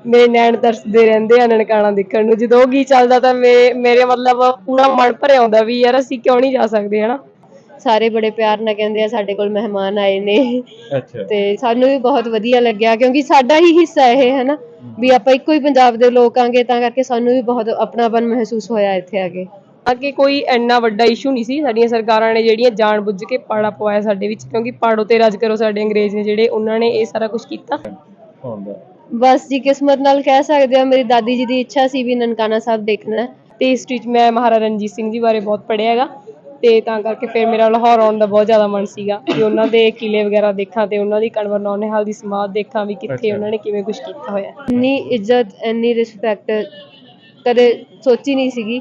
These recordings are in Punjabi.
ਮੇਰੇ ਨੈਣ ਤਰਸਦੇ ਰਹਿੰਦੇ ਆ ਨਨਕਾਣਾ ਦੇਖਣ ਨੂੰ। ਜਦੋਂ ਉਹ ਗੀਤ ਚੱਲਦਾ ਤਾਂ ਮੇਰੇ ਮਤਲਬ ਪੂਰਾ ਮਨ ਭਰਿਆ ਆਉਂਦਾ ਵੀ ਯਾਰ ਅਸੀਂ ਕਿਉਂ ਨਹੀਂ ਜਾ ਸਕਦੇ ਹਨਾ। ਸਾਰੇ ਬੜੇ ਪਿਆਰ ਨਾਲ ਕਹਿੰਦੇ ਆ ਸਾਡੇ ਕੋਲ ਮਹਿਮਾਨ ਆਏ ਨੇ ਤੇ ਸਾਨੂੰ ਵੀ ਬਹੁਤ ਵਧੀਆ ਲੱਗਿਆ ਕਿਉਂਕਿ ਸਾਡਾ ਹੀ ਹਿੱਸਾ ਇਹ ਹੈ ਨਾ ਵੀ ਆਪਾਂ ਇੱਕੋ ਹੀ ਪੰਜਾਬ ਦੇ ਲੋਕ ਆਂਗੇ ਤਾਂ ਕਰਕੇ ਸਾਨੂੰ ਵੀ ਬਹੁਤ ਆਪਣਾਪਨ ਮਹਿਸੂਸ ਹੋਇਆ ਇੱਥੇ ਆ ਕੇ। ਅੱਗੇ ਕੋਈ ਇੰਨਾ ਵੱਡਾ ਇਸ਼ੂ ਨਹੀਂ ਸੀ, ਸਾਡੀਆਂ ਸਰਕਾਰਾਂ ਨੇ ਜਿਹੜੀਆਂ ਜਾਣ ਬੁੱਝ ਕੇ ਪਾੜਾ ਪਵਾਇਆ ਸਾਡੇ ਵਿੱਚ, ਕਿਉਂਕਿ ਪਾੜੋ ਤੇ ਰਾਜ ਕਰੋ ਸਾਡੇ ਅੰਗਰੇਜ਼ ਨੇ ਜਿਹੜੇ, ਉਹਨਾਂ ਨੇ ਇਹ ਸਾਰਾ ਕੁਝ ਕੀਤਾ। ਬਸ ਜੀ ਕਿਸਮਤ ਨਾਲ ਕਹਿ ਸਕਦੇ ਆ, ਮੇਰੀ ਦਾਦੀ ਜੀ ਦੀ ਇੱਛਾ ਸੀ ਵੀ ਨਨਕਾਣਾ ਸਾਹਿਬ ਦੇਖਣਾ ਤੇ ਹਿਸਟਰੀ 'ਚ ਮੈਂ ਮਹਾਰਾਜਾ ਰਣਜੀਤ ਸਿੰਘ ਜੀ ਬਾਰੇ ਬਹੁਤ ਪੜ੍ਹਿਆ ਹੈਗਾ ਤੇ ਤਾਂ ਕਰਕੇ ਫਿਰ ਮੇਰਾ ਲਾਹੌਰ ਆਉਣ ਦਾ ਬਹੁਤ ਜ਼ਿਆਦਾ ਮਨ ਸੀਗਾ ਕਿ ਉਹਨਾਂ ਦੇ ਕਿਲੇ ਵਗੈਰਾ ਦੇਖਾਂ ਤੇ ਉਹਨਾਂ ਦੀ ਕਨਵਰ ਨੌਨਿਹਾਲ ਦੀ ਸਮਾਧ ਦੇਖਾਂ ਵੀ ਕਿੱਥੇ ਉਹਨਾਂ ਨੇ ਕਿਵੇਂ ਕੁਝ ਕੀਤਾ ਹੋਇਆ। ਇੰਨੀ ਇੱਜ਼ਤ ਇੰਨੀ ਰਿਸਪੈਕਟ ਕਦੇ ਸੋਚੀ ਨਹੀਂ ਸੀਗੀ।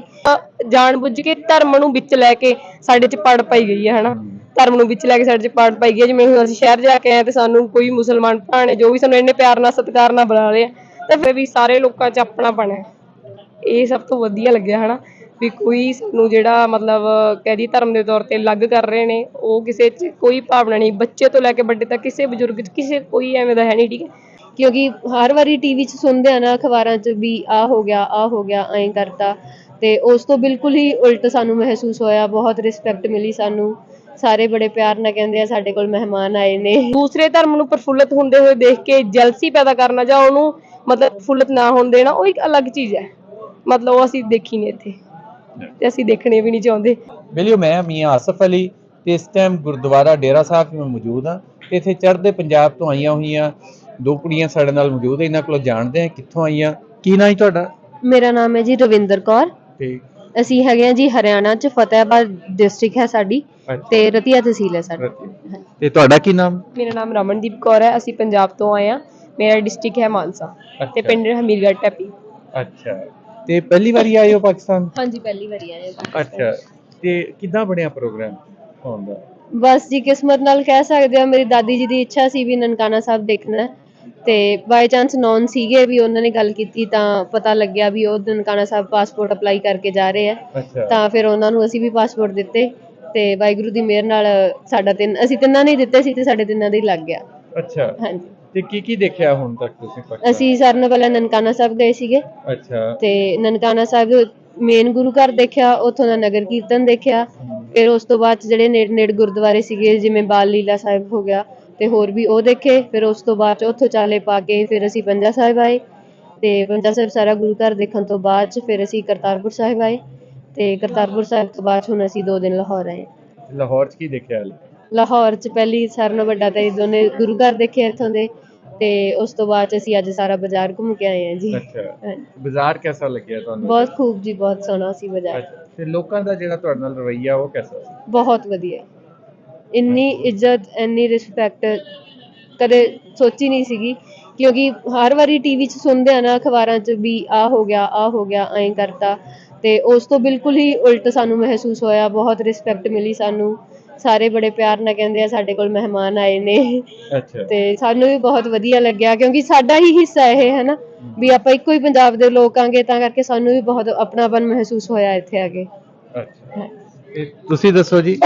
ਜਾਣ ਬੁੱਝ ਕੇ ਧਰਮ ਨੂੰ ਵਿੱਚ ਲੈ ਕੇ ਸਾਡੇ 'ਚ ਪੜ ਪਾਈ ਗਈ ਹੈ ਹਨਾ, ਧਰਮ ਨੂੰ ਵਿੱਚ ਲੈ ਕੇ ਸਾਡੇ 'ਚ ਪੜ ਪਾਈ ਗਈ ਹੈ। ਜਿਵੇਂ ਹੁਣ ਅਸੀਂ ਸ਼ਹਿਰ ਜਾ ਕੇ ਆਏ ਤੇ ਸਾਨੂੰ ਕੋਈ ਮੁਸਲਮਾਨ ਭਰਾ ਨੇ ਜੋ ਵੀ ਸਾਨੂੰ ਇੰਨੇ ਪਿਆਰ ਨਾਲ ਸਤਿਕਾਰ ਨਾਲ ਬੁਲਾ ਰਹੇ ਆ ਤਾਂ ਫਿਰ ਵੀ ਸਾਰੇ ਲੋਕਾਂ 'ਚ ਆਪਣਾਪਣ ਹੈ, ਇਹ ਸਭ ਤੋਂ ਵਧੀਆ ਲੱਗਿਆ ਹਨਾ ਵੀ ਕੋਈ ਸਾਨੂੰ ਜਿਹੜਾ ਮਤਲਬ ਕਹਿ ਦਈਏ ਧਰਮ ਦੇ ਤੌਰ ਤੇ ਅਲੱਗ ਕਰ ਰਹੇ ਨੇ, ਉਹ ਕਿਸੇ 'ਚ ਕੋਈ ਭਾਵਨਾ ਨਹੀਂ, ਬੱਚੇ ਤੋਂ ਲੈ ਕੇ ਵੱਡੇ ਤੱਕ ਕਿਸੇ ਬਜ਼ੁਰਗ 'ਚ ਕਿਸੇ ਕੋਈ ਐਵੇਂ ਦਾ ਹੈ ਨਹੀਂ। ਠੀਕ ਹੈ, ਕਿਉਂਕਿ ਹਰ ਵਾਰੀ ਟੀਵੀ 'ਚ ਸੁਣਦੇ ਆ ਨਾ ਅਖਬਾਰਾਂ 'ਚ ਵੀ ਆਹ ਹੋ ਗਿਆ ਐਂ ਕਰਤਾ ਤੇ ਉਸ ਤੋਂ ਬਿਲਕੁਲ ਹੀ ਉਲਟ ਸਾਨੂੰ ਮਹਿਸੂਸ ਹੋਇਆ। ਬਹੁਤ ਰਿਸਪੈਕਟ ਮਿਲੀ ਸਾਨੂੰ, ਸਾਰੇ ਬੜੇ ਪਿਆਰ ਨਾਲ ਕਹਿੰਦੇ ਆ ਸਾਡੇ ਕੋਲ ਮਹਿਮਾਨ ਆਏ ਨੇ। ਦੂਸਰੇ ਧਰਮ ਨੂੰ ਪ੍ਰਫੁੱਲਤ ਹੁੰਦੇ ਹੋਏ ਦੇਖ ਕੇ ਜੈਲਸੀ ਪੈਦਾ ਕਰਨਾ ਜਾਂ ਉਹਨੂੰ ਮਤਲਬ ਪ੍ਰਫੁੱਲਤ ਨਾ ਹੋਣ ਦੇਣਾ, ਉਹ ਇੱਕ ਅਲੱਗ ਚੀਜ਼ ਹੈ। ਮਤਲਬ ਉਹ ਅਸੀਂ ਦੇਖੀ ਨਹੀਂ ਇੱਥੇ ਤੇ ਅਸੀਂ ਦੇਖਣੇ ਵੀ ਨਹੀਂ ਚਾਹੁੰਦੇ। ਬਿਲਿਓ ਮੈਂ ਮੀਆਂ ਆਸਫ ਅਲੀ ਤੇ ਇਸ ਟਾਈਮ ਗੁਰਦੁਆਰਾ ਡੇਰਾ ਸਾਹਿਬ ਮੈਂ ਮੌਜੂਦ ਹਾਂ ਤੇ ਇੱਥੇ ਚੜ੍ਹਦੇ ਪੰਜਾਬ ਤੋਂ ਆਈਆਂ ਹੋਈਆਂ ਦੋ ਕੁੜੀਆਂ ਸਾਡੇ ਨਾਲ ਮੌਜੂਦ ਹੈ, ਇਹਨਾਂ ਕੋਲੋਂ ਜਾਣਦੇ ਹਾਂ ਕਿੱਥੋਂ ਆਈਆਂ। ਕੀ ਨਾਂ ਹੈ ਤੁਹਾਡਾ? ਮੇਰਾ ਨਾਮ ਹੈ ਜੀ ਰਵਿੰਦਰ ਕੌਰ। ਅਸੀਂ ਹੈਗੇ ਆ ਜੀ ਹਰਿਆਣਾ 'ਚ, ਫਤਿਹਾਬਾਦ ਡਿਸਟ੍ਰਿਕਟ ਹੈ ਸਾਡੀ ਤੇ ਰਤੀਆ ਤਹਿਸੀਲ ਹੈ ਸਾਡੀ। ਤੇ ਤੁਹਾਡਾ ਕੀ ਨਾਮ? ਮੇਰਾ ਨਾਮ ਰਮਨਦੀਪ ਕੌਰ ਹੈ, ਅਸੀਂ ਪੰਜਾਬ ਤੋਂ ਆਏ ਹਾਂ, ਮੇਰਾ ਡਿਸਟ੍ਰਿਕਟ ਹੈ ਮਾਨਸਾ ਤੇ ਪਿੰਡ ਹਮੀਰਗੜ੍ਹ ਟੈਪੀ। ਅੱਛਾ, ਤੇ ਪਹਿਲੀ ਵਾਰੀ ਆਏ ਹੋ ਪਾਕਿਸਤਾਨ? ਹਾਂਜੀ ਪਹਿਲੀ ਵਾਰੀ ਆਏ ਹਾਂ। ਅੱਛਾ, ਤੇ ਕਿੱਦਾਂ ਬਣਿਆ ਪ੍ਰੋਗਰਾਮ ਆਉਣ ਦਾ? ਬਸ ਜੀ ਕਿਸਮਤ ਨਾਲ ਕਹਿ ਸਕਦੇ ਆ, ਮੇਰੀ ਦਾਦੀ ਜੀ ਦੀ ਇੱਛਾ ਸੀ ਵੀ ਨਨਕਾਣਾ ਸਾਹਿਬ ਦੇਖਣਾ ਤੇ ਬਾਈ ਚਾਂਸ ਨੌਨ ਸੀਗੇ ਵੀ ਉਹਨਾਂ ਨੇ ਗੱਲ ਕੀਤੀ ਤਾਂ ਪਤਾ ਲੱਗਿਆ ਵੀ ਉਹ ਨਨਕਾਣਾ ਸਾਹਿਬ ਪਾਸਪੋਰਟ ਅਪਲਾਈ ਕਰਕੇ ਜਾ ਰਹੇ ਆ ਤਾਂ ਫਿਰ ਉਹਨਾਂ ਨੂੰ ਅਸੀਂ ਵੀ ਪਾਸਪੋਰਟ ਦਿੱਤੇ ਤੇ ਵਾਹਿਗੁਰੂ ਦੀ ਮਿਹਰ ਨਾਲ ਸਾਡਾ ਅਸੀਂ ਤਿੰਨਾਂ ਨੇ ਦਿੱਤੇ ਸੀ ਤੇ ਸਾਡੇ ਤਿੰਨਾਂ ਦੇ ਹੀ ਲੱਗ ਗਿਆ। ਅੱਛਾ, ਹਾਂਜੀ। ਤੇ ਕੀ ਦੇਖਿਆ ਹੁਣ ਤੱਕ ਤੁਸੀਂ? ਅਸੀਂ ਸਾਰਿਆਂ ਨਾਲ ਪਹਿਲਾਂ ਨਨਕਾਣਾ ਸਾਹਿਬ ਗਏ ਸੀਗੇ। ਅੱਛਾ, ਤੇ ਨਨਕਾਣਾ ਸਾਹਿਬ ਮੇਨ ਗੁਰੂ ਘਰ ਦੇਖਿਆ, ਉੱਥੋਂ ਦਾ ਨਗਰ ਕੀਰਤਨ ਦੇਖਿਆ, ਫਿਰ ਉਸ ਤੋਂ ਬਾਅਦ ਜਿਹੜੇ ਨੇੜੇ ਗੁਰਦੁਆਰੇ ਸੀਗੇ ਜਿਵੇਂ ਬਾਲ ਲੀਲਾ ਸਾਹਿਬ ਹੋ ਗਿਆ ਤੇ ਹੋਰ ਵੀ ਉਹ ਦੇਖੇ। ਫਿਰ ਉਸ ਤੋਂ ਬਾਅਦ ਉੱਥੋਂ ਚਾਲੇ ਪਾ ਕੇ ਫਿਰ ਅਸੀਂ ਪੰਜਾ ਸਾਹਿਬ ਆਏ ਤੇ ਪੰਜਾ ਸਾਹਿਬ ਸਾਰਾ ਗੁਰੂ ਘਰ ਦੇਖਣ ਤੋਂ ਬਾਅਦ ਚ ਫਿਰ ਅਸੀਂ ਕਰਤਾਰਪੁਰ ਸਾਹਿਬ ਆਏ ਤੇ ਕਰਤਾਰਪੁਰ ਸਾਹਿਬ ਤੋਂ ਬਾਅਦ ਹੁਣ ਅਸੀਂ 2 ਦਿਨ ਲਾਹੌਰ ਆਏ। ਲਾਹੌਰ ਚ ਕੀ ਦੇਖਿਆ? ਲਾਹੌਰ ਚ ਪਹਿਲੀ ਸਾਰਿਆਂ ਨਾਲੋਂ ਵੱਡਾ ਤੇ ਦੋਨੇ ਗੁਰੂ ਘਰ ਦੇਖੇ ਇੱਥੋਂ ਦੇ ਤੇ ਉਸ ਤੋਂ ਬਾਅਦ ਚ ਅਸੀਂ ਅੱਜ ਸਾਰਾ ਬਾਜ਼ਾਰ ਘੁੰਮ ਕੇ ਆਏ ਹਾਂ ਜੀ। ਅੱਛਾ, ਬਾਜ਼ਾਰ ਕਿਹਦਾ ਲੱਗਿਆ ਤੁਹਾਨੂੰ? ਬਹੁਤ ਖੂਬ ਜੀ, ਬਹੁਤ ਸੋਹਣਾ ਸੀ ਬਾਜ਼ਾਰ। ਤੇ ਲੋਕਾਂ ਦਾ ਜਿਹੜਾ ਤੁਹਾਡੇ ਨਾਲ ਰਵੱਈਆ ਉਹ ਕਿਹਦਾ ਸੀ? ਬਹੁਤ ਵਧੀਆ, ਇੰਨੀ ਇੱਜ਼ਤ ਇੰਨੀ ਰਿਸਪੈਕਟ ਕਦੇ ਸੋਚੀ ਨਹੀਂ ਸੀਗੀ ਕਿਉਂਕਿ ਹਰ ਵਾਰੀ ਟੀਵੀ 'ਚ ਸੁਣਦੇ ਆ ਨਾ ਅਖਬਾਰਾਂ 'ਚ ਵੀ ਆਹ ਹੋ ਗਿਆ ਐਂ ਕਰਤਾ ਤੇ ਉਸ ਤੋਂ ਬਿਲਕੁਲ ਹੀ ਉਲਟ ਸਾਨੂੰ ਮਹਿਸੂਸ ਹੋਇਆ। ਬਹੁਤ ਰਿਸਪੈਕਟ ਮਿਲੀ ਸਾਨੂੰ, ਸਾਰੇ ਬੜੇ ਪਿਆਰ ਨਾਲ ਕਹਿੰਦੇ ਆ ਸਾਡੇ ਕੋਲ ਮਹਿਮਾਨ ਆਏ ਨੇ ਤੇ ਸਾਨੂੰ ਵੀ ਬਹੁਤ ਵਧੀਆ ਲੱਗਿਆ ਕਿਉਂਕਿ ਸਾਡਾ ਹੀ ਹਿੱਸਾ ਇਹ ਹੈ ਨਾ ਵੀ ਆਪਾਂ ਇੱਕੋ ਹੀ ਪੰਜਾਬ ਦੇ ਲੋਕ ਆਂਗੇ ਤਾਂ ਕਰਕੇ ਸਾਨੂੰ ਵੀ ਬਹੁਤ ਆਪਣਾਪਨ ਮਹਿਸੂਸ ਹੋਇਆ ਇੱਥੇ ਆ ਕੇ। ਅੱਛਾ, ਤੁਸੀਂ ਦੱਸੋ ਜੀ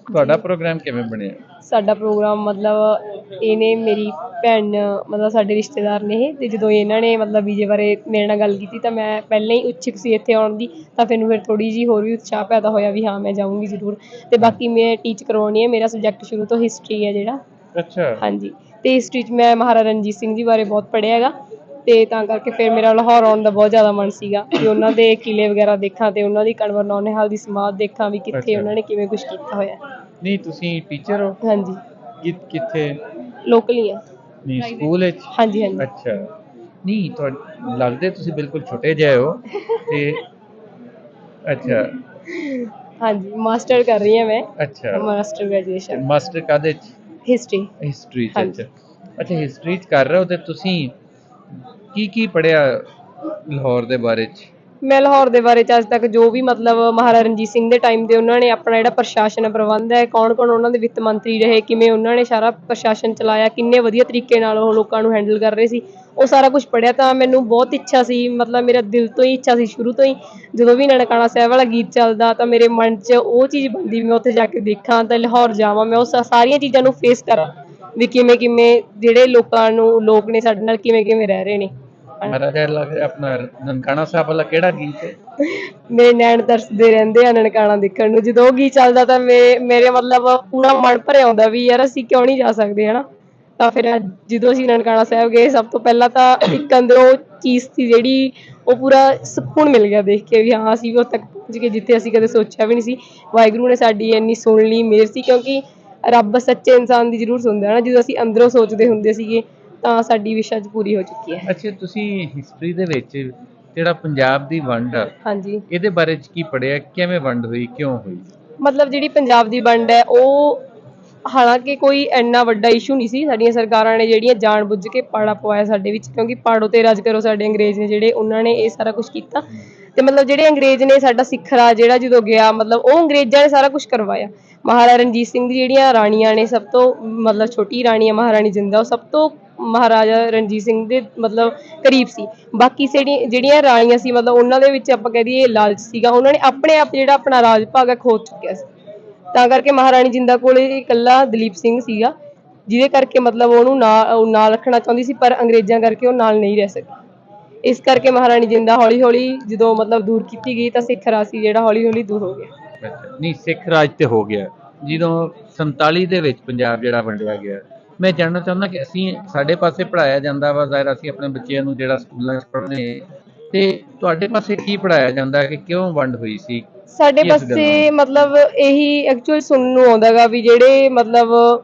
ਤੁਹਾਡਾ ਪ੍ਰੋਗਰਾਮ ਕਿਵੇਂ ਬਣਿਆ? ਸਾਡਾ ਪ੍ਰੋਗਰਾਮ ਮਤਲਬ ਇਹਨੇ ਮੇਰੀ ਭੈਣ ਮਤਲਬ ਸਾਡੇ ਰਿਸ਼ਤੇਦਾਰ ਨੇ ਇਹ ਤੇ ਜਦੋਂ ਇਹਨਾਂ ਨੇ ਮਤਲਬ ਵੀਜ਼ੇ ਬਾਰੇ ਮੇਰੇ ਨਾਲ ਗੱਲ ਕੀਤੀ ਤਾਂ ਮੈਂ ਪਹਿਲਾਂ ਹੀ ਉੱਛਕ ਸੀ ਇੱਥੇ ਆਉਣ ਦੀ ਤਾਂ ਫਿਰ ਥੋੜ੍ਹੀ ਜਿਹੀ ਹੋਰ ਵੀ ਉਤਸ਼ਾਹ ਪੈਦਾ ਹੋਇਆ ਵੀ ਹਾਂ ਮੈਂ ਜਾਊਂਗੀ ਜ਼ਰੂਰ। ਤੇ ਬਾਕੀ ਮੈਂ ਟੀਚ ਕਰਵਾਉਣੀ ਹੈ, ਮੇਰਾ ਸਬਜੈਕਟ ਸ਼ੁਰੂ ਤੋਂ ਹਿਸਟਰੀ ਹੈ ਜਿਹੜਾ। ਅੱਛਾ, ਹਾਂਜੀ, ਤੇ ਹਿਸਟਰੀ 'ਚ ਮੈਂ ਮਹਾਰਾਜਾ ਰਣਜੀਤ ਸਿੰਘ ਜੀ ਬਾਰੇ ਬਹੁਤ ਪੜ੍ਹਿਆ ਹੈਗਾ ਤੇ ਤਾਂ ਕਰਕੇ ਫਿਰ ਮੇਰਾ ਲਾਹੌਰ ਆਉਣ ਦਾ ਬਹੁਤ ਜ਼ਿਆਦਾ ਮਨ ਸੀਗਾ ਵੀ ਉਹਨਾਂ ਦੇ ਕਿਲੇ ਵਗੈਰਾ ਦੇਖਾਂ ਤੇ ਉਹਨਾਂ ਦੀ ਕਨਵਰ ਨੌਨਿਹਾਲ ਦੀ ਸਮਾਧ ਦੇਖਾਂ ਵੀ ਕਿੱਥੇ ਉਹਨਾਂ ਨੇ ਕਿਵੇਂ ਕੁਝ ਕੀਤਾ ਹੋਇਆ। ਨਹੀਂ ਤੁਸੀਂ ਟੀਚਰ ਹੋ? ਹਾਂਜੀ। ਕਿੱਥੇ? ਲੋਕਲ ਹੀ ਆ। ਨਹੀਂ ਸਕੂਲ ਵਿੱਚ? ਹਾਂਜੀ। ਅੱਛਾ, ਨਹੀਂ ਤੁਹਾਨੂੰ ਲੱਗਦੇ ਤੁਸੀਂ ਬਿਲਕੁਲ ਛੋਟੇ ਜਿਹੇ ਹੋ ਤੇ ਅੱਛਾ ਹਾਂਜੀ, ਮਾਸਟਰ ਕਰ ਰਹੀ ਹਾਂ ਮੈਂ। ਅੱਛਾ, ਮਾਸਟਰ ਗ੍ਰੈਜੂਏਸ਼ਨ। ਮਾਸਟਰ ਕਾਹਦੇ ਚ? ਹਿਸਟਰੀ ਚ। ਅੱਛਾ, ਹਿਸਟਰੀ ਚ ਕਰ ਰਹੇ ਹੋ ਤੇ ਤੁਸੀਂ ਕੀ ਪੜ੍ਹਿਆ ਲਾਹੌਰ ਦੇ ਬਾਰੇ ਚ? ਮੈਂ ਲਾਹੌਰ ਦੇ ਬਾਰੇ 'ਚ ਅੱਜ ਤੱਕ ਜੋ ਵੀ ਮਤਲਬ ਮਹਾਰਾਜਾ ਰਣਜੀਤ ਸਿੰਘ ਦੇ ਟਾਈਮ ਦੇ ਉਹਨਾਂ ਨੇ ਆਪਣਾ ਜਿਹੜਾ ਪ੍ਰਸ਼ਾਸਨ ਪ੍ਰਬੰਧ ਹੈ, ਕੌਣ ਉਹਨਾਂ ਦੇ ਵਿੱਤ ਮੰਤਰੀ ਰਹੇ, ਕਿਵੇਂ ਉਹਨਾਂ ਨੇ ਸਾਰਾ ਪ੍ਰਸ਼ਾਸਨ ਚਲਾਇਆ, ਕਿੰਨੇ ਵਧੀਆ ਤਰੀਕੇ ਨਾਲ ਉਹ ਲੋਕਾਂ ਨੂੰ ਹੈਂਡਲ ਕਰ ਰਹੇ ਸੀ, ਉਹ ਸਾਰਾ ਕੁਛ ਪੜ੍ਹਿਆ। ਤਾਂ ਮੈਨੂੰ ਬਹੁਤ ਇੱਛਾ ਸੀ, ਮਤਲਬ ਮੇਰਾ ਦਿਲ ਤੋਂ ਹੀ ਇੱਛਾ ਸੀ ਸ਼ੁਰੂ ਤੋਂ ਹੀ, ਜਦੋਂ ਵੀ ਨਨਕਾਣਾ ਸਾਹਿਬ ਵਾਲਾ ਗੀਤ ਚੱਲਦਾ ਤਾਂ ਮੇਰੇ ਮਨ 'ਚ ਉਹ ਚੀਜ਼ ਬਣਦੀ ਵੀ ਮੈਂ ਉੱਥੇ ਜਾ ਕੇ ਦੇਖਾਂ ਤਾਂ ਲਾਹੌਰ ਜਾਵਾਂ, ਮੈਂ ਉਹ ਸਾਰੀਆਂ ਚੀਜ਼ਾਂ ਨੂੰ ਫੇਸ ਕਰਾਂ ਵੀ ਕਿਵੇਂ ਕਿਵੇਂ ਜਿਹੜੇ ਲੋਕ ਨੇ ਸਾਡੇ ਨਾਲ ਕਿਵੇਂ ਕਿਵੇਂ ਰਹਿ ਰਹੇ ਨੇ। ਮਹਾਰਾਜਾ ਆਪਣਾ ਨਨਕਾਣਾ ਸਾਹਿਬ ਵਾਲਾ ਕਿਹੜਾ ਗੀਤ ਹੈ? ਮੇਰੇ ਨੈਣ ਤਰਸਦੇ ਰਹਿੰਦੇ ਆ ਨਨਕਾਣਾ ਦੇਖਣ ਨੂੰ। ਜਦੋਂ ਉਹ ਗੀਤ ਚੱਲਦਾ ਤਾਂ ਮੇਰੇ ਮਤਲਬ ਪੂਰਾ ਮਨ ਭਰਿਆ ਆਉਂਦਾ ਵੀ ਯਾਰ ਅਸੀਂ ਕਿਉਂ ਨਹੀਂ ਜਾ ਸਕਦੇ ਹਨਾ। ਤਾਂ ਫਿਰ ਜਦੋਂ ਅਸੀਂ ਨਨਕਾਣਾ ਸਾਹਿਬ ਗਏ ਸਭ ਤੋਂ ਪਹਿਲਾਂ ਤਾਂ ਇੱਕ ਅੰਦਰੋਂ ਚੀਜ਼ ਸੀ ਜਿਹੜੀ ਉਹ ਪੂਰਾ ਸਕੂਨ ਮਿਲ ਗਿਆ ਦੇਖ ਕੇ ਵੀ ਹਾਂ ਅਸੀਂ ਵੀ ਉੱਥੇ ਤੱਕ ਪਹੁੰਚ ਗਏ ਜਿੱਥੇ ਅਸੀਂ ਕਦੇ ਸੋਚਿਆ ਵੀ ਨਹੀਂ ਸੀ। ਵਾਹਿਗੁਰੂ ਨੇ ਸਾਡੀ ਇੰਨੀ ਸੁਣ ਲਈ, ਮਿਹਰ ਸੀ, ਕਿਉਂਕਿ ਰੱਬ ਸੱਚੇ ਇਨਸਾਨ ਦੀ ਜ਼ਰੂਰ ਸੁਣਦਾ ਹੈ ਨਾ। ਜਦੋਂ ਅਸੀਂ ਅੰਦਰੋਂ ਸੋਚਦੇ ਹੁੰਦੇ ਸੀਗੇ ਤਾਂ ਸਾਡੀ ਵਿਸ਼ ਅੱਜ ਪੂਰੀ ਹੋ ਚੁੱਕੀ ਹੈ। ਅੱਛਾ, ਤੁਸੀਂ ਹਿਸਟਰੀ ਦੇ ਵਿੱਚ ਜਿਹੜਾ ਪੰਜਾਬ ਦੀ ਵੰਡ ਆ ਹਾਂਜੀ, ਇਹਦੇ ਬਾਰੇ ਚ ਕੀ ਪੜ੍ਹਿਆ? ਕਿਵੇਂ ਵੰਡ ਹੋਈ, ਕਿਉਂ ਹੋਈ? ਮਤਲਬ ਜਿਹੜੀ ਪੰਜਾਬ ਦੀ ਵੰਡ ਹੈ ਉਹ ਹਾਲਾਂਕਿ ਕੋਈ ਇੰਨਾ ਵੱਡਾ ਇਸ਼ੂ ਨਹੀਂ ਸੀ। ਸਾਡੀਆਂ ਸਰਕਾਰਾਂ ਨੇ ਜਿਹੜੀਆਂ ਜਾਣ ਬੁੱਝ ਕੇ ਪਾੜਾ ਪਵਾਇਆ ਸਾਡੇ ਵਿੱਚ, ਕਿਉਂਕਿ ਪਾੜੋ ਤੇ ਰਾਜ ਕਰੋ ਸਾਡੇ ਅੰਗਰੇਜ਼ ਨੇ ਜਿਹੜੇ, ਉਹਨਾਂ ਨੇ ਇਹ ਸਾਰਾ ਕੁਝ ਕੀਤਾ। ਤੇ ਮਤਲਬ ਜਿਹੜੇ ਅੰਗਰੇਜ਼ ਨੇ ਸਾਡਾ ਸਿੱਖ ਰਾਜ ਜਿਹੜਾ ਜਦੋਂ ਗਿਆ ਮਤਲਬ ਉਹ ਅੰਗਰੇਜ਼ਾਂ ਨੇ ਸਾਰਾ ਕੁਝ ਕਰਵਾਇਆ। ਮਹਾਰਾਜਾ ਰਣਜੀਤ ਸਿੰਘ ਦੀ ਜਿਹੜੀਆਂ ਰਾਣੀਆਂ ਨੇ, ਸਭ ਤੋਂ ਮਤਲਬ ਛੋਟੀ ਰਾਣੀ ਆ ਮਹਾਰਾਣੀ ਜਿੰਦਾ, ਉਹ ਸਭ ਤੋਂ ਮਹਾਰਾਜਾ ਰਣਜੀਤ ਸਿੰਘ ਦੇ ਮਤਲਬ ਕਰੀਬ ਸੀ। ਬਾਕੀ ਜਿਹੜੀਆਂ ਰਾਣੀਆਂ ਸੀ ਮਤਲਬ ਉਹਨਾਂ ਦੇ ਵਿੱਚ ਆਪਾਂ ਕਹਿ ਦਈਏ ਲਾਲਚ ਸੀਗਾ, ਉਹਨਾਂ ਨੇ ਆਪਣੇ ਆਪ ਜਿਹੜਾ ਆਪਣਾ ਰਾਜ ਭਾਗ ਹੈ ਖੋ ਚੁੱਕਿਆ ਸੀ। ਤਾਂ ਕਰਕੇ ਮਹਾਰਾਣੀ ਜਿੰਦਾ ਕੋਲ ਇਕੱਲਾ ਦਲੀਪ ਸਿੰਘ ਸੀਗਾ, ਜਿਹਦੇ ਕਰਕੇ ਮਤਲਬ ਉਹਨੂੰ ਨਾਲ ਰੱਖਣਾ ਚਾਹੁੰਦੀ ਸੀ, ਪਰ ਅੰਗਰੇਜ਼ਾਂ ਕਰਕੇ ਉਹ ਨਾਲ ਨਹੀਂ ਰਹਿ ਸਕੀ। ਇਸ ਕਰਕੇ ਮਹਾਰਾਣੀ ਜਿੰਦਾ ਹੌਲੀ ਹੌਲੀ ਜਦੋਂ ਮਤਲਬ ਦੂਰ ਕੀਤੀ ਗਈ ਤਾਂ ਸਿੱਖ ਰਾਜ ਸੀ ਜਿਹੜਾ ਹੌਲੀ ਹੌਲੀ ਦੂਰ ਹੋ ਗਿਆ। ਨਹੀਂ, ਸਿੱਖ ਰਾਜ ਤੇ ਹੋ ਗਿਆ ਜਦੋਂ 47 ਦੇ ਵਿੱਚ ਪੰਜਾਬ ਜਿਹੜਾ ਵੰਡਿਆ ਗਿਆ। ਮੈਂ ਜਾਣਨਾ ਚਾਹੁੰਦਾ ਕਿ ਸਾਡੇ ਪਾਸੇ ਪੜ੍ਹਾਇਆ ਜਾਂਦਾ ਵਾ, ਜ਼ਾਹਿਰ ਅਸੀਂ ਆਪਣੇ ਬੱਚਿਆਂ ਨੂੰ ਜਿਹੜਾ ਸਕੂਲਾਂ 'ਚ ਪੜ੍ਹਨੇ, ਤੇ ਤੁਹਾਡੇ ਪਾਸੇ ਕੀ ਪੜ੍ਹਾਇਆ ਜਾਂਦਾ ਕਿ ਕਿਉਂ ਵੰਡ ਹੋਈ ਸੀ? ਸਾਡੇ ਪਾਸੇ ਮਤਲਬ ਇਹੀ ਐਕਚੁਅਲ ਸੁਣਨ ਨੂੰ ਆਉਂਦਾ ਗਾ ਵੀ ਜਿਹੜੇ ਮਤਲਬ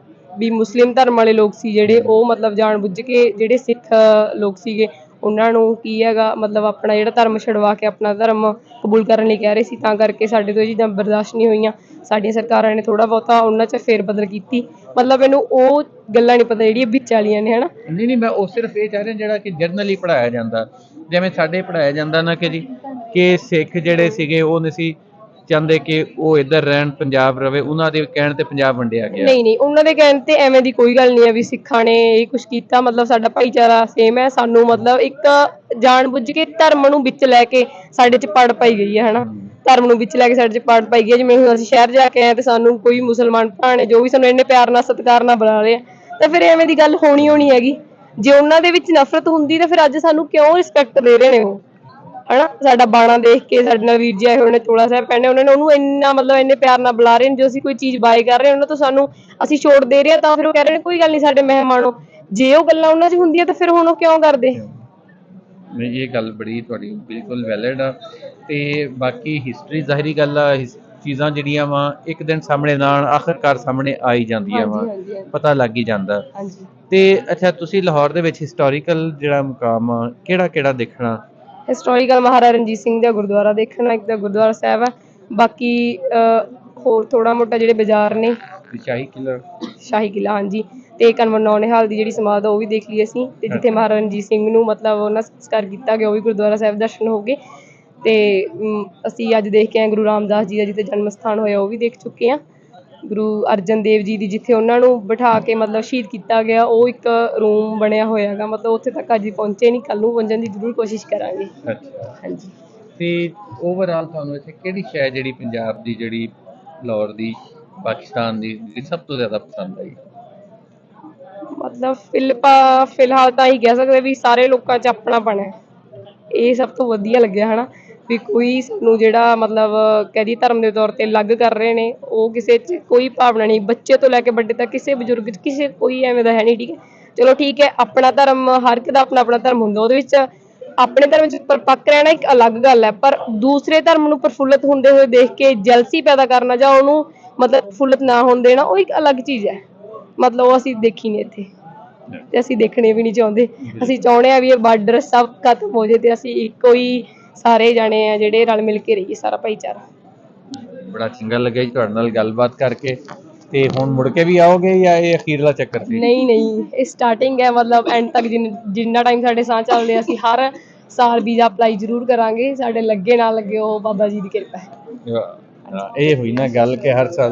ਵੀ ਮੁਸਲਿਮ ਧਰਮ ਵਾਲੇ ਲੋਕ ਸੀ ਜਿਹੜੇ, ਉਹ ਮਤਲਬ ਜਾਣ ਬੁੱਝ ਕੇ ਜਿਹੜੇ ਸਿੱਖ ਲੋਕ ਸੀਗੇ ਉਹਨਾਂ ਨੂੰ ਕੀ ਹੈਗਾ ਮਤਲਬ ਆਪਣਾ ਜਿਹੜਾ ਧਰਮ ਛਡਵਾ ਕੇ ਆਪਣਾ ਧਰਮ ਕਬੂਲ ਕਰਨ ਲਈ ਕਹਿ ਰਹੇ ਸੀ। ਤਾਂ ਕਰਕੇ ਸਾਡੇ ਤੋਂ ਇਹ ਚੀਜ਼ਾਂ ਬਰਦਾਸ਼ਤ ਨਹੀਂ ਹੋਈਆਂ। ਸਾਡੀਆਂ ਸਰਕਾਰਾਂ ਨੇ ਥੋੜਾ ਬਹੁਤਾ ਉਹਨਾਂ 'ਚ ਫੇਰ ਬਦਲ ਕੀਤੀ। ਮਤਲਬ ਮੈਨੂੰ ਉਹ ਗੱਲਾਂ ਨਹੀਂ ਪਤਾ ਜਿਹੜੀਆਂ ਵਿੱਚ ਵਾਲੀਆਂ ਨੇ ਹਨਾ। ਨਹੀਂ, ਮੈਂ ਉਹ ਸਿਰਫ ਇਹ ਕਹਿ ਰਿਹਾ ਜਿਹੜਾ ਕਿ ਜਰਨਲੀ ਪੜ੍ਹਾਇਆ ਜਾਂਦਾ, ਜਿਵੇਂ ਸਾਡੇ ਪੜ੍ਹਾਇਆ ਜਾਂਦਾ ਨਾ ਕਿ ਸਿੱਖ ਜਿਹੜੇ ਸੀਗੇ ਉਹ ਨਹੀਂ ਸੀ ਚਾਹੁੰਦੇ ਕਿ ਉਹ ਇੱਧਰ ਰਹਿਣ, ਪੰਜਾਬ ਰਵੇ, ਉਹਨਾਂ ਦੇ ਕਹਿਣ ਤੇ ਪੰਜਾਬ ਵੰਡਿਆ ਗਿਆ। ਨਹੀਂ, ਉਹਨਾਂ ਦੇ ਕਹਿਣ ਤੇ ਐਵੇਂ ਦੀ ਕੋਈ ਗੱਲ ਨਹੀਂ ਹੈ ਵੀ ਸਿੱਖਾਂ ਨੇ ਇਹ ਕੁਛ ਕੀਤਾ। ਮਤਲਬ ਸਾਡਾ ਭਾਈਚਾਰਾ ਸੇਮ ਹੈ। ਸਾਨੂੰ ਮਤਲਬ ਇੱਕ ਜਾਣ ਬੁੱਝ ਕੇ ਧਰਮ ਨੂੰ ਵਿੱਚ ਲੈ ਕੇ ਸਾਡੇ 'ਚ ਪੜ ਪਾਈ ਗਈ ਹੈ ਹਨਾ। ਧਰਮ ਨੂੰ ਵਿੱਚ ਲੈ ਕੇ ਸਾਡੇ 'ਚ ਪੜ ਪਾਈ ਗਈ ਹੈ। ਜਿਵੇਂ ਹੁਣ ਅਸੀਂ ਸ਼ਹਿਰ ਜਾ ਕੇ ਆਏ ਤੇ ਸਾਨੂੰ ਕੋਈ ਮੁਸਲਮਾਨ ਭਰਾ ਨੇ ਜੋ ਵੀ ਸਾਨੂੰ ਇੰਨੇ ਪਿਆਰ ਨਾਲ ਸਤਿਕਾਰ ਨਾਲ ਬੁਲਾ ਰਹੇ ਆ, ਤਾਂ ਫਿਰ ਐਵੇਂ ਦੀ ਗੱਲ ਹੋਣੀ ਹੈਗੀ। ਜੇ ਉਹਨਾਂ ਦੇ ਵਿੱਚ ਨਫ਼ਰਤ ਹੁੰਦੀ ਤਾਂ ਫਿਰ ਅੱਜ ਸਾਨੂੰ ਕਿਉਂ ਰਿਸਪੈਕਟ ਦੇ ਰਹੇ ਨੇ ਉਹ ਹਨਾ। ਸਾਡਾ ਬਾਣਾ ਦੇਖ ਕੇ ਸਾਡੇ ਨਾਲ ਵੀਰ ਜੀ ਆਏ ਹੋਏ ਨੇ, ਚੋਲਾ ਸਾਹਿਬ ਪਹਿਨੇ ਉਹਨਾਂ ਨੇ, ਉਹਨੂੰ ਇੰਨਾ ਮਤਲਬ ਇੰਨੇ ਪਿਆਰ ਨਾਲ ਬੁਲਾ ਰਹੇ ਨੇ। ਜੋ ਅਸੀਂ ਕੋਈ ਚੀਜ਼ ਬਾਏ ਕਰ ਰਹੇ ਉਹਨਾਂ ਤੋਂ ਸਾਨੂੰ ਅਸੀਂ ਛੋੜ ਦੇ ਰਹੇ ਹਾਂ, ਤਾਂ ਫਿਰ ਉਹ ਕਹਿ ਰਹੇ ਨੇ ਕੋਈ ਗੱਲ ਨਹੀਂ ਸਾਡੇ ਮਹਿਮਾਨੋ। ਜੇ ਉਹ ਗੱਲਾਂ ਉਹਨਾਂ 'ਚ ਹੁੰਦੀਆਂ ਤਾਂ ਫਿਰ ਹੁਣ ਉਹ ਕਿਉਂ ਕਰਦੇ? ਇਹ ਗੱਲ ਬੜੀ ਤੁਹਾਡੀ ਬਿਲਕੁਲ ਵੈਲਿਡ ਆ। ਤੇ ਬਾਕੀ ਹਿਸਟਰੀ ਜ਼ਾਹਿਰੀ ਗੱਲ ਆ, ਚੀਜ਼ਾਂ ਜਿਹੜੀਆਂ ਵਾ ਇੱਕ ਦਿਨ ਸਾਹਮਣੇ ਨਾਲ ਆਖਿਰਕਾਰ ਸਾਹਮਣੇ ਆ ਹੀ ਜਾਂਦੀਆਂ ਵਾ, ਪਤਾ ਲੱਗ ਹੀ ਜਾਂਦਾ। ਤੇ ਅੱਛਾ, ਤੁਸੀਂ ਲਾਹੌਰ ਦੇ ਵਿੱਚ ਹਿਸਟੋਰੀਕਲ ਜਿਹੜਾ ਮੁਕਾਮ ਆ ਕਿਹੜਾ ਦੇਖਣਾ? ਹਿਸਟੋਰੀਕਲ ਮਹਾਰਾਜਾ ਰਣਜੀਤ ਸਿੰਘ ਦਾ ਗੁਰਦੁਆਰਾ ਦੇਖਣਾ, ਇੱਕ ਤਾਂ ਗੁਰਦੁਆਰਾ ਸਾਹਿਬ ਹੈ। ਬਾਕੀ ਹੋਰ ਥੋੜਾ ਮੋਟਾ ਜਿਹੜੇ ਬਾਜ਼ਾਰ ਨੇ, ਸ਼ਾਹੀ ਕਿਲਾ ਹਾਂਜੀ, ਤੇ ਕਨਵਰ ਨੌ-ਨਿਹਾਲ ਦੀ ਜਿਹੜੀ ਸਮਾਧ ਉਹ ਵੀ ਦੇਖ ਲਈ ਅਸੀਂ। ਤੇ ਜਿੱਥੇ ਮਹਾਰਾਜਾ ਰਣਜੀਤ ਸਿੰਘ ਨੂੰ ਮਤਲਬ ਉਹਨਾਂ ਸੰਸਕਾਰ ਕੀਤਾ ਗਿਆ ਉਹ ਵੀ ਗੁਰਦੁਆਰਾ ਸਾਹਿਬ ਦਰਸ਼ਨ ਹੋ ਗਏ। ਤੇ ਅਸੀਂ ਅੱਜ ਦੇਖ ਕੇ ਆਏ ਗੁਰੂ ਰਾਮਦਾਸ ਜੀ ਦਾ ਜਿੱਥੇ ਜਨਮ ਸਥਾਨ ਹੋਇਆ ਉਹ ਵੀ ਦੇਖ ਚੁੱਕੇ ਹਾਂ। ਗੁਰੂ ਅਰਜਨ ਦੇਵ ਜੀ ਦੀ ਜਿੱਥੇ ਉਹਨਾਂ ਨੂੰ ਬਿਠਾ ਕੇ ਮਤਲਬ ਸ਼ਹੀਦ ਕੀਤਾ ਗਿਆ ਉਹ ਇੱਕ ਰੂਮ ਬਣਿਆ ਹੋਇਆ ਹੈਗਾ। ਮਤਲਬ ਉੱਥੇ ਤੱਕ ਅੱਜ ਪਹੁੰਚੇ ਨਹੀਂ, ਕੱਲ੍ਹ ਨੂੰ ਪਹੁੰਚਣ ਦੀ ਜ਼ਰੂਰ ਕੋਸ਼ਿਸ਼ ਕਰਾਂਗੇ। ਅੱਛਾ ਹਾਂਜੀ। ਤੇ ਓਵਰਆਲ ਤੁਹਾਨੂੰ ਇੱਥੇ ਕਿਹੜੀ ਸ਼ੈ ਜਿਹੜੀ ਪੰਜਾਬ ਦੀ, ਜਿਹੜੀ ਲਾਹੌਰ ਦੀ, ਪਾਕਿਸਤਾਨ ਦੀ ਸਭ ਤੋਂ ਜ਼ਿਆਦਾ ਪਸੰਦ ਆਈ? ਮਤਲਬ ਫਿਲਹਾਲ ਤਾਂ ਹੀ ਕਹਿ ਸਕਦੇ ਵੀ ਸਾਰੇ ਲੋਕਾਂ 'ਚ ਆਪਣਾਪਣ ਹੈ, ਇਹ ਸਭ ਤੋਂ ਵਧੀਆ ਲੱਗਿਆ ਹਨਾ। ਵੀ ਕੋਈ ਸਾਨੂੰ ਜਿਹੜਾ ਮਤਲਬ ਕਹਿ ਦਈਏ ਧਰਮ ਦੇ ਤੌਰ ਤੇ ਅਲੱਗ ਕਰ ਰਹੇ ਨੇ, ਉਹ ਕਿਸੇ 'ਚ ਕੋਈ ਭਾਵਨਾ ਨਹੀਂ, ਬੱਚੇ ਤੋਂ ਲੈ ਕੇ ਵੱਡੇ ਤੱਕ ਕਿਸੇ ਬਜ਼ੁਰਗ 'ਚ ਕਿਸੇ ਕੋਈ ਐਵੇਂ ਦਾ ਹੈ ਨਹੀਂ। ਠੀਕ ਹੈ, ਚਲੋ ਠੀਕ ਹੈ, ਆਪਣਾ ਧਰਮ ਹਰ ਇੱਕ ਦਾ ਆਪਣਾ ਧਰਮ ਹੁੰਦਾ, ਉਹਦੇ ਵਿੱਚ ਆਪਣੇ ਧਰਮ 'ਚ ਪਰਪੱਕ ਰਹਿਣਾ ਇੱਕ ਅਲੱਗ ਗੱਲ ਹੈ। ਪਰ ਦੂਸਰੇ ਧਰਮ ਨੂੰ ਪ੍ਰਫੁੱਲਤ ਹੁੰਦੇ ਹੋਏ ਦੇਖ ਕੇ ਜੈਲਸੀ ਪੈਦਾ ਕਰਨਾ ਜਾਂ ਉਹਨੂੰ ਮਤਲਬ ਪ੍ਰਫੁੱਲਤ ਨਾ ਹੋਣ ਦੇਣਾ, ਉਹ ਇੱਕ ਅਲੱਗ ਚੀਜ਼ ਹੈ। ਮਤਲਬ ਉਹ ਅਸੀਂ ਦੇਖੀ ਨਹੀਂ ਇੱਥੇ, ਤੇ ਅਸੀਂ ਦੇਖਣੇ ਵੀ ਨਹੀਂ ਚਾਹੁੰਦੇ। ਅਸੀਂ ਚਾਹੁੰਦੇ ਹਾਂ ਵੀ ਇਹ ਬਾਰਡਰ ਸਭ ਖਤਮ ਹੋ ਜਾਏ ਤੇ ਅਸੀਂ ਇੱਕੋ ਹੀ ਸਾਰੇ ਜਾਣੇ ਆ ਜਿਹੜੇ ਰਲ ਮਿਲ ਕੇ ਰਹੀਏ, ਸਾਰਾ ਭਾਈਚਾਰਾ। ਬੜਾ ਚੰਗਾ ਲੱਗਿਆ ਜੀ ਤੁਹਾਡੇ ਨਾਲ ਗੱਲਬਾਤ ਕਰਕੇ। ਤੇ ਹੁਣ ਮੁੜ ਕੇ ਵੀ ਆਓਗੇ ਜਾਂ ਇਹ ਅਖੀਰਲਾ ਚੱਕਰ ਸੀ? ਨਹੀਂ, ਇਹ ਸਟਾਰਟਿੰਗ ਹੈ। ਮਤਲਬ ਐਂਡ ਤੱਕ ਜਿੰਨਾ ਟਾਈਮ ਸਾਡੇ ਸਾਹ ਚੱਲਦੇ ਅਸੀਂ ਹਰ ਸਾਲ ਵੀਜ਼ਾ ਅਪਲਾਈ ਜ਼ਰੂਰ ਕਰਾਂਗੇ। ਸਾਡੇ ਲੱਗੇ ਨਾ ਲੱਗੇ ਉਹ ਬਾਬਾ ਜੀ ਦੀ ਕਿਰਪਾ ਹੈ। ਇਹ ਹੋਈ ਨਾ ਗੱਲ ਕਿ ਹਰ ਸਾਲ